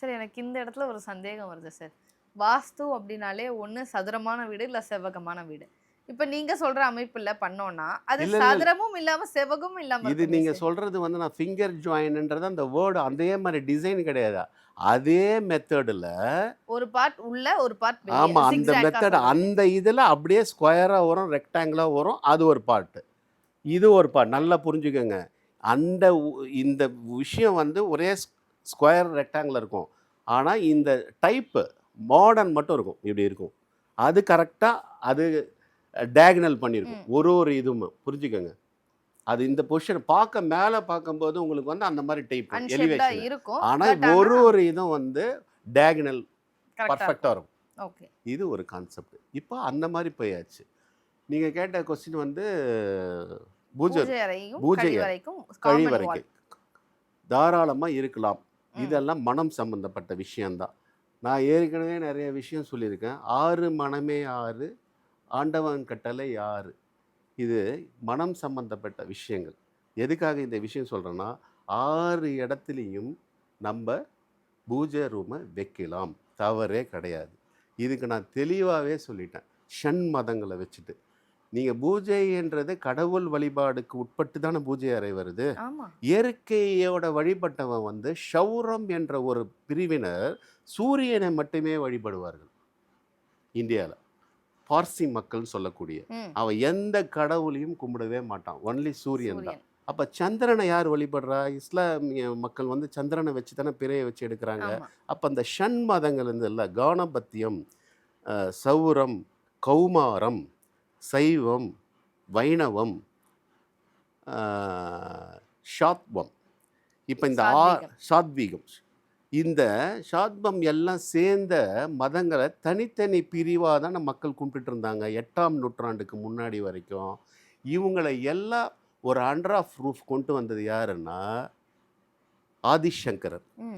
Sir எனக்கு இந்த இடத்துல ஒரு சந்தேகம் வருது சார். வாஸ்து அப்படின்னாலே ஒண்ணு சதுரமான வீடு, இல்ல செவ்வகமான வீடு. இப்ப நீங்க சொல்ற அமைப்புல பண்ணோம்னா, அது இல்ல, இல்ல. சதுரமும் இல்லாம, செவ்வகமும் இல்லாம இது இருக்குமே நீங்க சார். சொல்றது வந்து நான் ஃபிங்கர் ஜாயின்ன்றது அந்த வேர்ட் அதே மாரி டிசைன் கிடையாது. அதே மெத்தடுல ஒரு பார்ட் உள்ள, ஒரு பார்ட் வெளிய. ஆமா. அந்த ஜிக்ஸாக்கா மெத்தட் சொல்றீங்க. அந்த இதுல அப்படியே ஸ்கொயரா வரும், ரெக்டாங்கிளா வரும். அது ஒரு பார்ட். இது ஒரு பார்ட். நல்லா புரிஞ்சுக்கங்க. அந்த இந்த விஷயம் வந்து ஒரே ஸ்கொயர், ரெக்டாங்கிள் இருக்கும். ஆனா இந்த டைப்பு மாடர்ன் மட்டும் இருக்கும். இப்படி இருக்கும். அது கரெக்ட்டா அது டயகனல் பண்ணியிருக்கும். ம். ஒரு இதுவும் புரிஞ்சுக்கங்க. அது இந்த பொசிஷன் பார்க்க மேல பார்க்கும்போது உங்களுக்கு வந்து அந்த மாரி டைப் அன்ஷேப்டா எலிவேஷன். இருக்கும். ஆனா பட் ஆனா ஒரு இதுவும் வந்து டயகனல் கரெக்ட்டா பெர்ஃபெக்ட்டா இருக்கும். இருக்கும். ஓகே. இது ஒரு கான்செப்ட். இப்போ அந்த மாரி போயாச்சு. நீங்க கேட்ட கொஸ்டின் வந்து பூஜை பூஜை அறையும், பூஜை அறை, கழிவறைக்கும் காமன் கழிவறைக்கு வால். தாராளமா இருக்கலாம். ம். இதெல்லாம் மனம் சம்பந்தப்பட்ட விஷயம் தான். நான் ஏற்கனவே நெறைய விஷயம் சொல்லியிருக்கேன். "ஆறு மனமே ஆறு, ஆண்டவன் கட்டளை ஆறு." இது மனம் சம்பந்தப்பட்ட விஷயங்கள். எதுக்காக இந்த விஷயம் சொல்றேன்னா, 6 இடத்துலயும் நம்ப பூஜை ரூம வைக்கலாம். தவறே கிடையாது. இதுக்கு நான் தெளிவாவே சொல்லிட்டேன். ஷண்மதங்கள வச்சுட்டு. நீங்க பூஜைன்றது கடவுள் வழிபாடுக்கு உட்பட்டு தானே பூஜை அறை வருது. ஆமா. இயற்கையோட வழிபட்டவன் வந்து ஷௌரம் என்ற ஒரு பிரிவினர் சூரியனை மட்டுமே வழிபடுவார்கள் இந்தியால. பார்சி மக்கள்னு சொல்லக்கூடிய. ம். அவன் எந்த கடவுளையும் கும்பிடவே மாட்டான். ஒன்லி சூரியன் தான். சூரியன். அப்ப சந்திரனை யார் வழிபடுறா? இஸ்லாமிய மக்கள் வந்து சந்திரனை வச்சு தானே பிறைய வச்சு எடுக்குறாங்க. ஆமா. அப்ப அந்த ஷண் மதங்கள் இருந்ததுல்ல, காணபத்தியம், சௌரம், கௌமாரம், சைவம், வைணவம், அ ஷாத்வம். இப்ப இந்த சாத்வீகம். சாத்வீகம். இந்த சாத்வம் எல்லாம் சேர்ந்த மதங்களை தனித்தனி பிரிவாக தானே மக்கள் கும்பிட்டுட்டு இருந்தாங்க 8ஆம் நூற்றாண்டுக்கு முன்னாடி வரைக்கும். இவங்களை எல்லாம் ஒரு அண்டர் ஆஃப் ரூஃப் கொண்டு வந்தது யாருன்னா ஆதிசங்கரர். ம்.